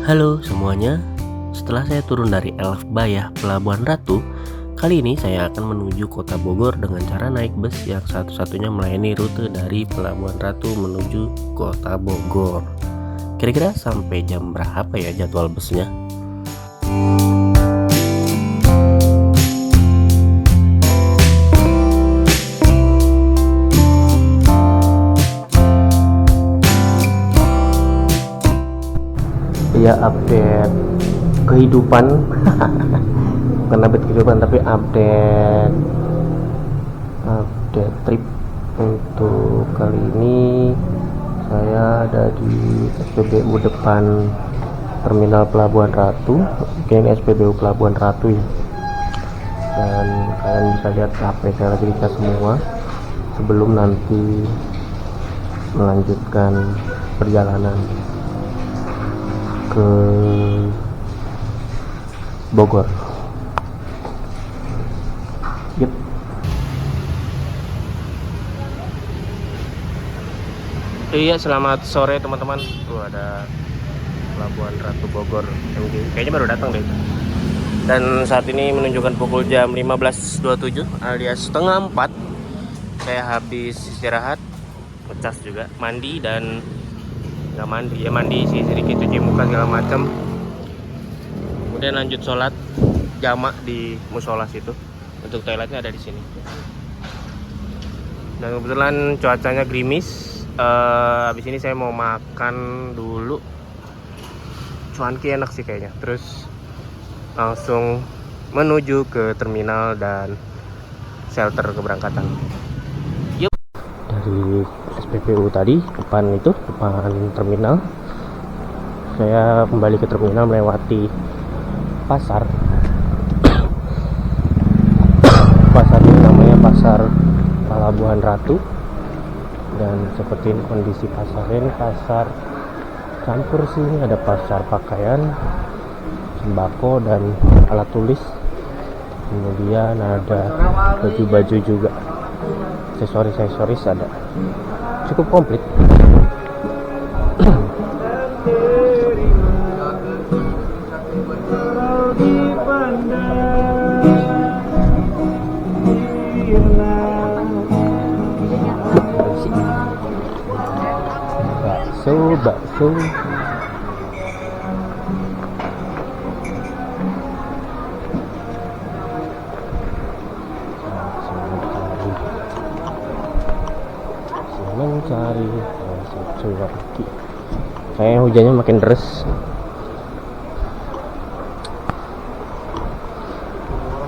Halo semuanya, setelah saya turun dari Elf Bayah Pelabuhan Ratu, kali ini saya akan menuju kota Bogor dengan cara naik bus yang satu-satunya melayani rute dari Pelabuhan Ratu menuju kota Bogor. Kira-kira sampai jam berapa ya jadwal busnya? Ya, update kehidupan bukan update kehidupan tapi update trip. Untuk kali ini saya ada di SPBU depan terminal Pelabuhan Ratu. Ini SPBU Pelabuhan Ratu ya, dan kalian bisa lihat HP saya lagi dicas semua sebelum nanti melanjutkan perjalanan ke Bogor. Yep. Iya, selamat sore teman-teman. Tuh ada Pelabuhan Ratu Bogor. Kayaknya baru datang deh. Dan saat ini menunjukkan pukul jam 15.27 alias setengah 4. Saya habis istirahat, ngecas juga, mandi dan nggak mandi ya, mandi sih sedikit, cuci muka segala macam, kemudian lanjut sholat jamak di musola situ. Untuk toiletnya ada di sini. Dan kebetulan cuacanya gerimis. Habis ini saya mau makan dulu cuanki, enak sih kayaknya, terus langsung menuju ke terminal dan shelter keberangkatan. Yuk. Dari SPBU tadi, depan terminal, saya kembali ke terminal melewati pasar. Pasar ini namanya Pasar Pelabuhan Ratu, dan seperti ini kondisi pasar ini, pasar campur sih. Ini ada pasar pakaian, sembako dan alat tulis, kemudian ada baju-baju juga, aksesoris ada, cukup komplit. bakso mencari cuanki. Kayaknya hujannya makin deras.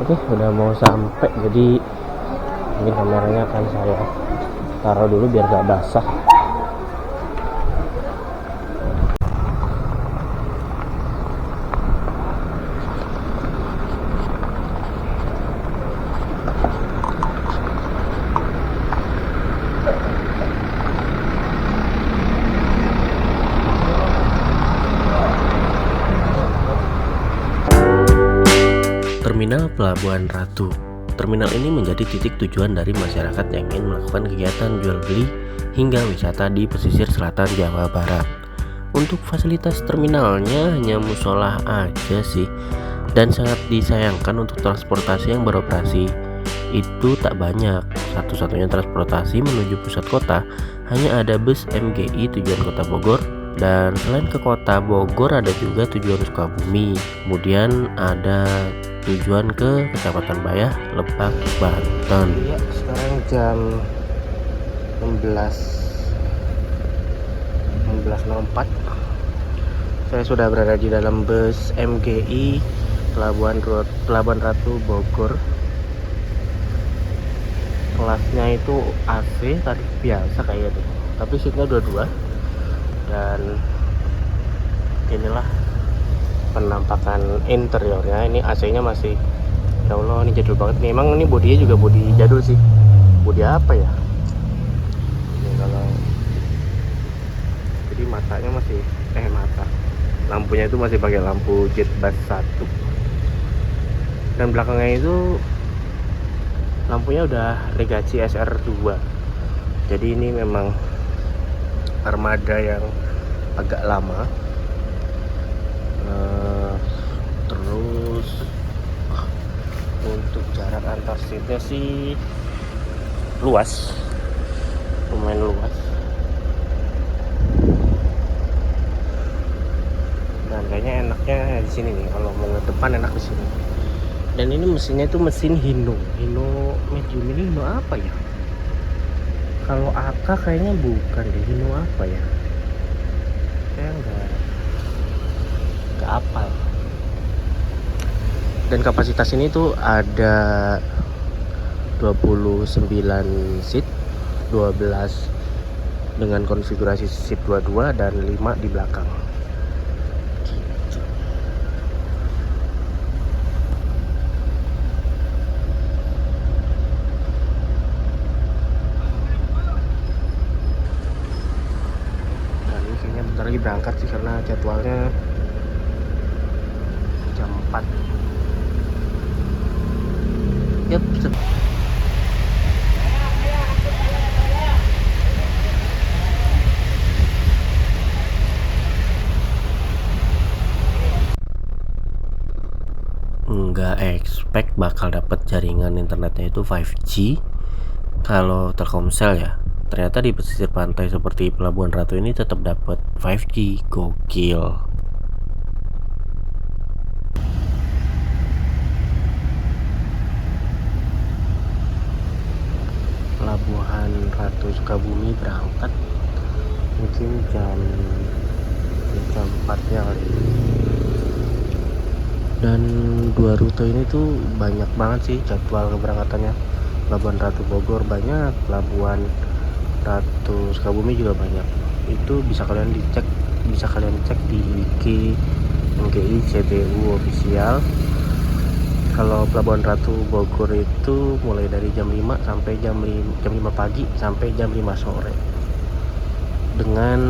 Oke, udah mau sampai, jadi ini kameranya akan saya taruh dulu biar gak basah. Terminal Pelabuhan Ratu. Terminal ini menjadi titik tujuan dari masyarakat yang ingin melakukan kegiatan jual beli hingga wisata di pesisir selatan Jawa Barat. Untuk fasilitas terminalnya hanya musola aja sih, dan sangat disayangkan untuk transportasi yang beroperasi itu tak banyak. Satu-satunya transportasi menuju pusat kota hanya ada bus MGI tujuan kota Bogor, dan selain ke kota Bogor ada juga tujuan Sukabumi, kemudian ada tujuan ke Kecamatan Bayah, Lebak, Banten. Ya, sekarang jam 16.04. Saya sudah berada di dalam bus MGI Pelabuhan Ratu Bogor. Kelasnya itu AC, tarif biasa kayaknya tuh, tapi seatnya dua-dua. Dan inilah penampakan interiornya. Ini AC-nya masih, ya Allah, ini jadul banget nih. Emang ini bodinya juga bodi jadul sih. Bodi apa ya? Ini kalau jadi matanya masih lampunya itu masih pakai lampu jet bus 1. Dan belakangnya itu lampunya udah Legacy SR2. Jadi ini memang armada yang agak lama. Terus untuk jarak antar seatnya sih luas, lumayan luas. Dan kayaknya enaknya di sini nih, kalau mau ke depan enak di sini. Dan ini mesinnya itu mesin Hino medium. Ini Hino apa ya? Kalau AK kayaknya bukan deh. Hino apa ya? Saya nggak apal. Dan kapasitas ini tuh ada 29 seat, 12 dengan konfigurasi seat 22 dan 5 di belakang. Dan ini kayaknya bentar lagi berangkat sih, karena jadwalnya jam 4. Yap, nggak expect bakal dapat jaringan internetnya itu 5G kalau Telkomsel ya. Ternyata di pesisir pantai seperti Pelabuhan Ratu ini tetap dapat 5G. Gokil. Pelabuhan Ratu Sukabumi berangkat mungkin jam 4 ya kali. Dan dua rute ini tuh banyak banget sih jadwal keberangkatannya. Pelabuhan Ratu Bogor banyak, Pelabuhan Ratu Sukabumi juga banyak. Itu bisa kalian cek di wiki MGI CTU official. Kalau Pelabuhan Ratu Bogor itu mulai dari jam 5 sampai jam 5 pagi sampai jam 5 sore. Dengan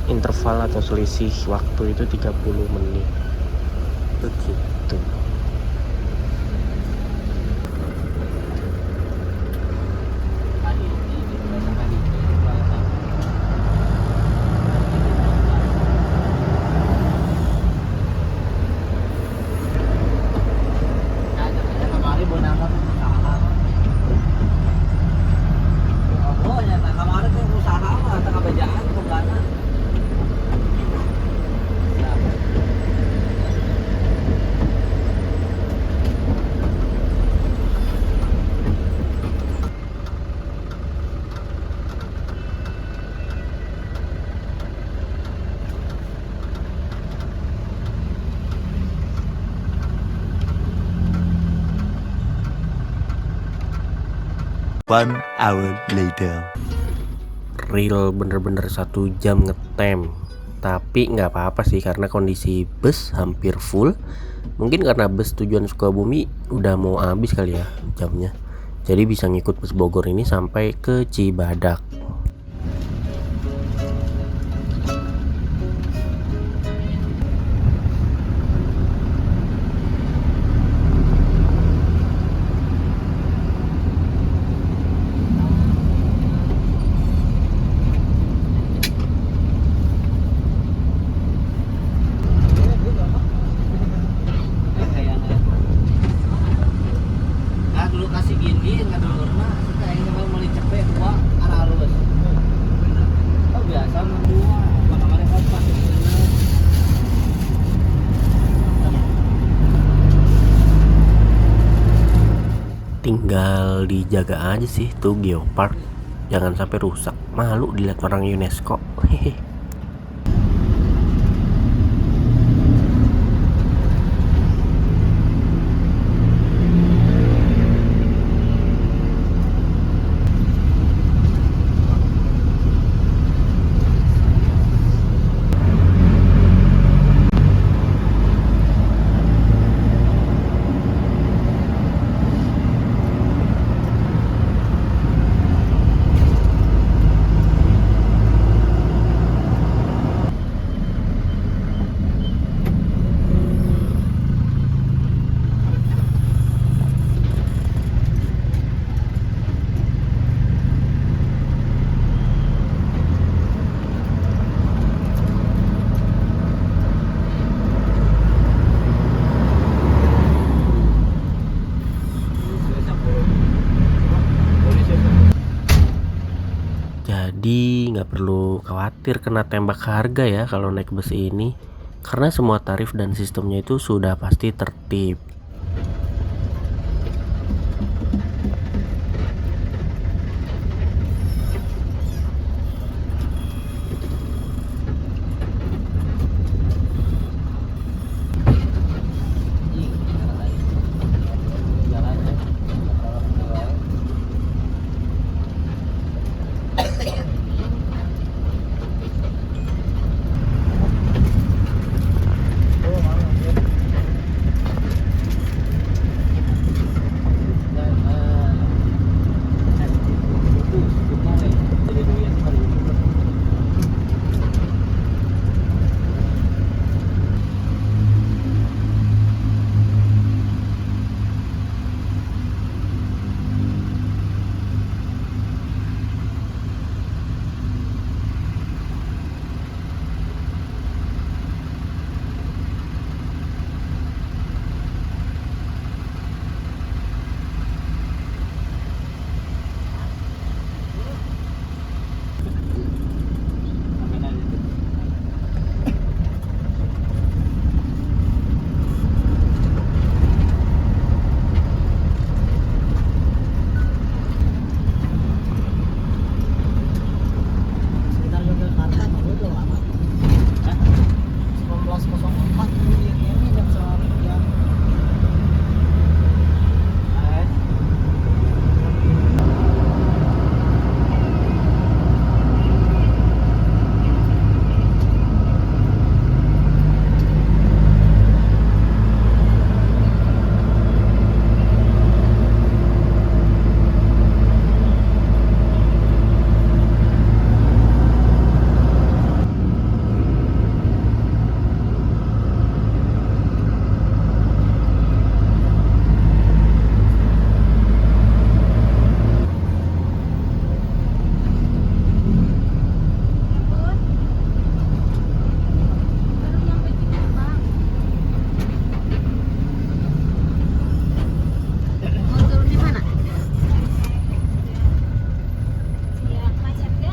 interval atau selisih waktu itu 30 menit. Begitu. One hour later. Real bener-bener 1 jam ngetem. Tapi nggak apa-apa sih, karena kondisi bus hampir full. Mungkin karena bus tujuan Sukabumi udah mau habis kali ya jamnya. Jadi bisa ngikut bus Bogor ini sampai ke Cibadak. Tinggal dijaga aja sih tuh geopark, jangan sampai rusak, malu dilihat orang UNESCO. Hehe. Jadi nggak perlu khawatir kena tembak harga ya kalau naik bus ini, karena semua tarif dan sistemnya itu sudah pasti tertib. Sekitar Yogyakarta baru udah lama. 1904 ini jam 9. Mau turun di mana? Ya, macet ya.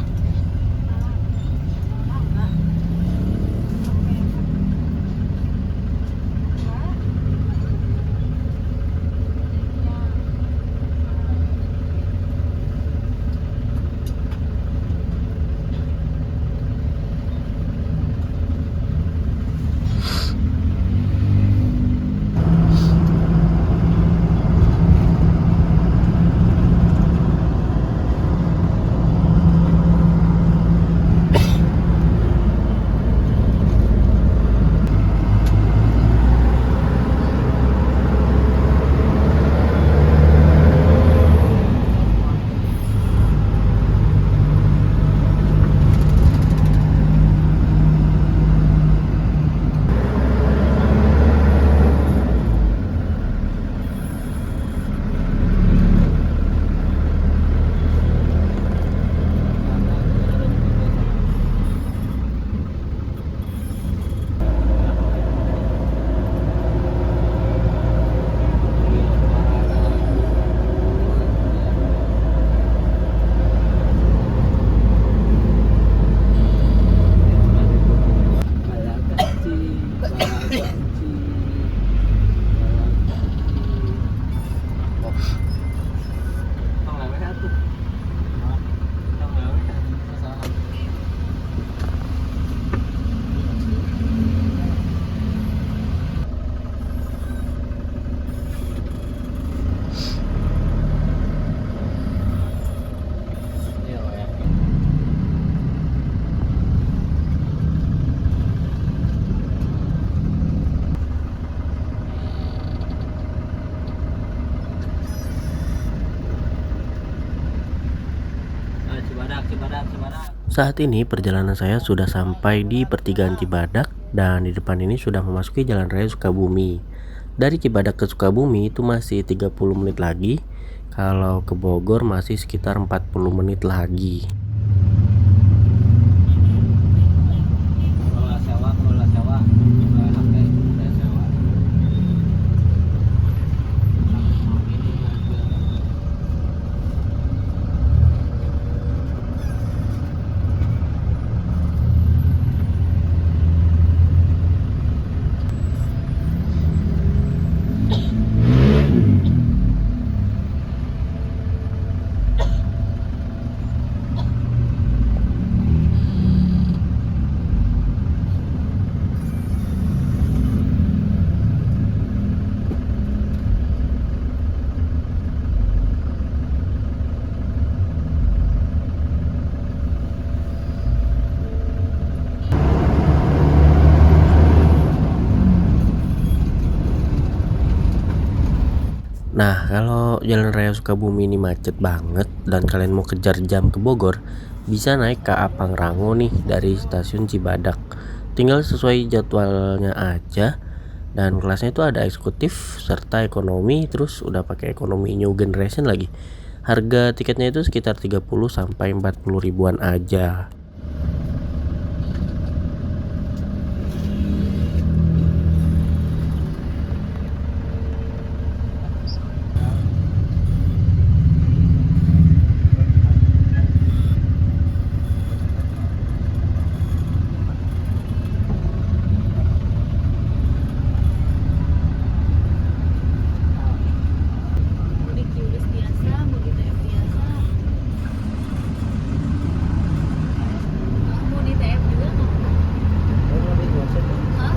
Saat ini perjalanan saya sudah sampai di pertigaan Cibadak dan di depan ini sudah memasuki Jalan Raya Sukabumi. Dari Cibadak ke Sukabumi itu masih 30 menit lagi. Kalau ke Bogor masih sekitar 40 menit lagi. Nah, kalau jalan raya Sukabumi ini macet banget dan kalian mau kejar jam ke Bogor, bisa naik KA Pangrango nih dari stasiun Cibadak. Tinggal sesuai jadwalnya aja. Dan kelasnya itu ada eksekutif serta ekonomi, terus udah pakai ekonomi new generation lagi. Harga tiketnya itu sekitar 30 sampai 40 ribuan aja. Mudik Qbus biasa, mudik TF biasa. Mau di TF juga nggak? Oh, mau di Gosen. Hah?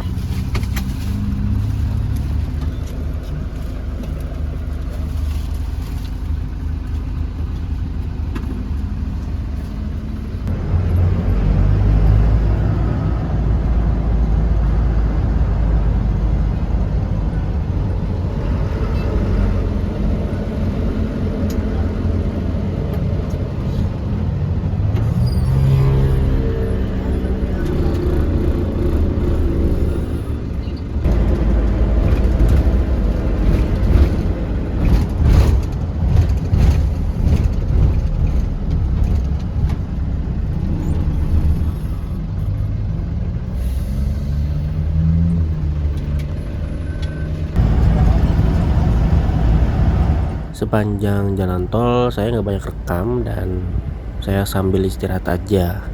Sepanjang jalan tol saya nggak banyak rekam dan saya sambil istirahat aja.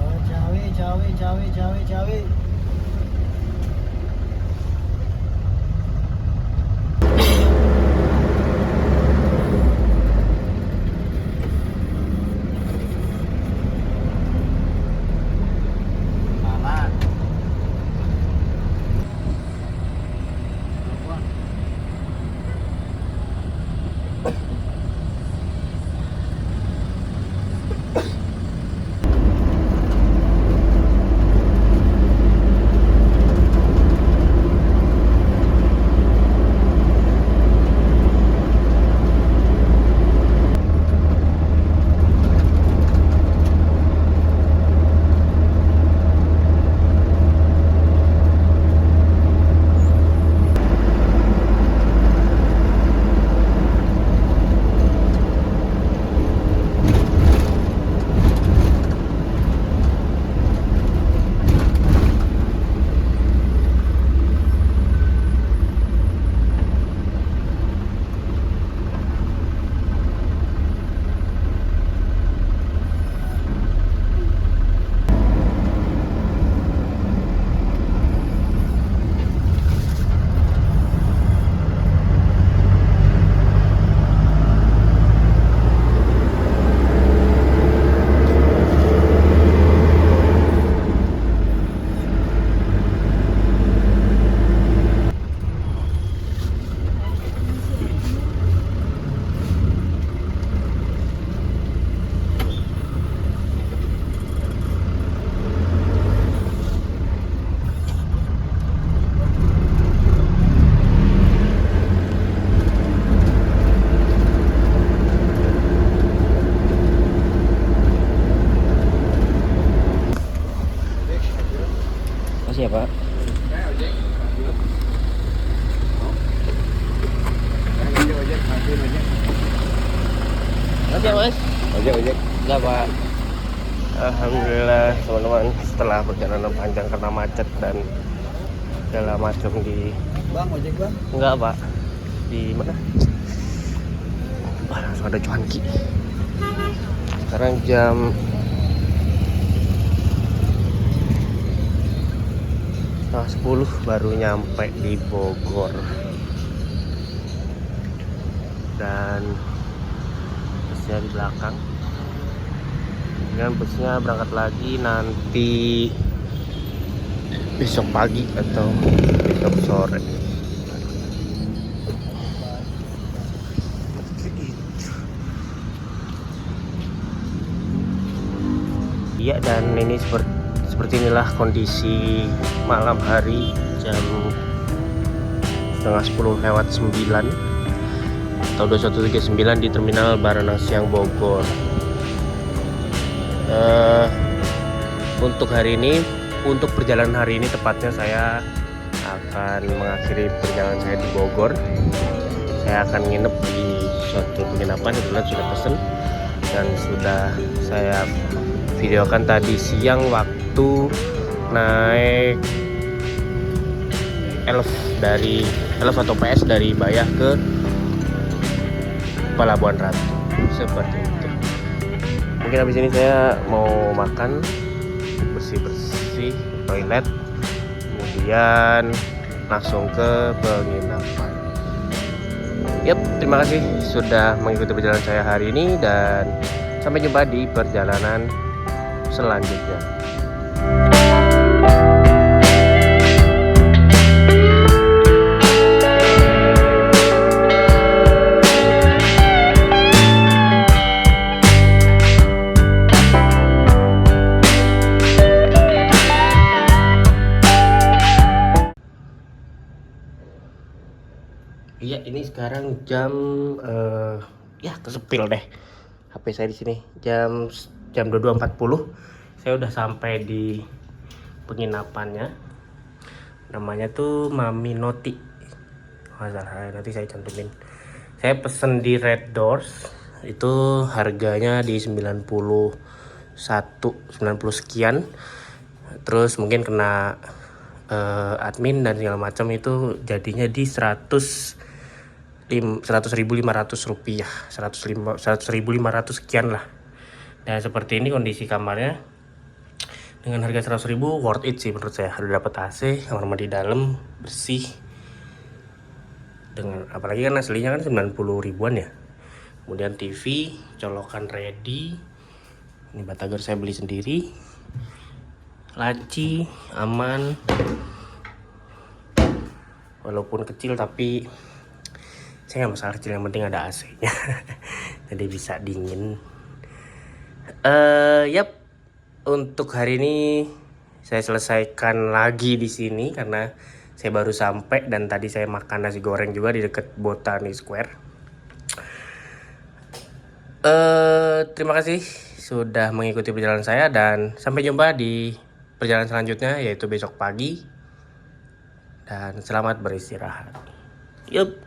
Oh, Jawi. Malah. Makasih ya Pak. Makasih ya Mas. Ojek. Enggak Pak. Alhamdulillah teman-teman, setelah perjalanan panjang karena macet dan segala macam di Bang, ojek bang. enggak Pak, di mana? Wah, langsung ada cuanki. Sekarang jam setengah 10 baru nyampe di Bogor. Dan busnya di belakang. Dan busnya berangkat lagi nanti besok pagi atau besok sore. Iya, dan ini seperti inilah kondisi malam hari jam setengah 10 lewat 9 atau 21.39 di Terminal Baranang Siang Bogor. Untuk hari ini, untuk perjalanan hari ini tepatnya saya akan mengakhiri perjalanan saya di Bogor. Saya akan nginep di suatu penginapan, kebetulan sudah pesen dan sudah saya videokan tadi siang waktu naik elf atau PS dari Bayah ke Pelabuhan Ratu, seperti itu. Mungkin habis ini saya mau makan, bersih-bersih, toilet, kemudian langsung ke penginapan. Yap, terima kasih sudah mengikuti perjalanan saya hari ini dan sampai jumpa di perjalanan selanjutnya. Iya, ini sekarang jam ya kesepil deh HP saya di sini. Jam 22.40. Saya udah sampai di penginapannya. Namanya tuh Mami Noti. Masalah nanti saya cantumin. Saya pesen di Red Doors. Itu harganya di 90 sekian. Terus mungkin kena admin dan segala macam itu jadinya di 100.500 rupiah, 100.500 sekian lah. Dan seperti ini kondisi kamarnya dengan harga 100.000 worth it sih menurut saya. Udah dapat AC, kamar mandi dalam bersih, dengan apalagi kan aslinya kan 90 ribuan ya. Kemudian TV colokan ready, ini batagor saya beli sendiri, laci aman, walaupun kecil tapi saya nggak masalah kecil, yang penting ada AC nya jadi bisa dingin. Yap, untuk hari ini saya selesaikan lagi di sini karena saya baru sampai dan tadi saya makan nasi goreng juga di dekat Botani Square. Terima kasih sudah mengikuti perjalanan saya dan sampai jumpa di perjalanan selanjutnya, yaitu besok pagi, dan selamat beristirahat. Yup.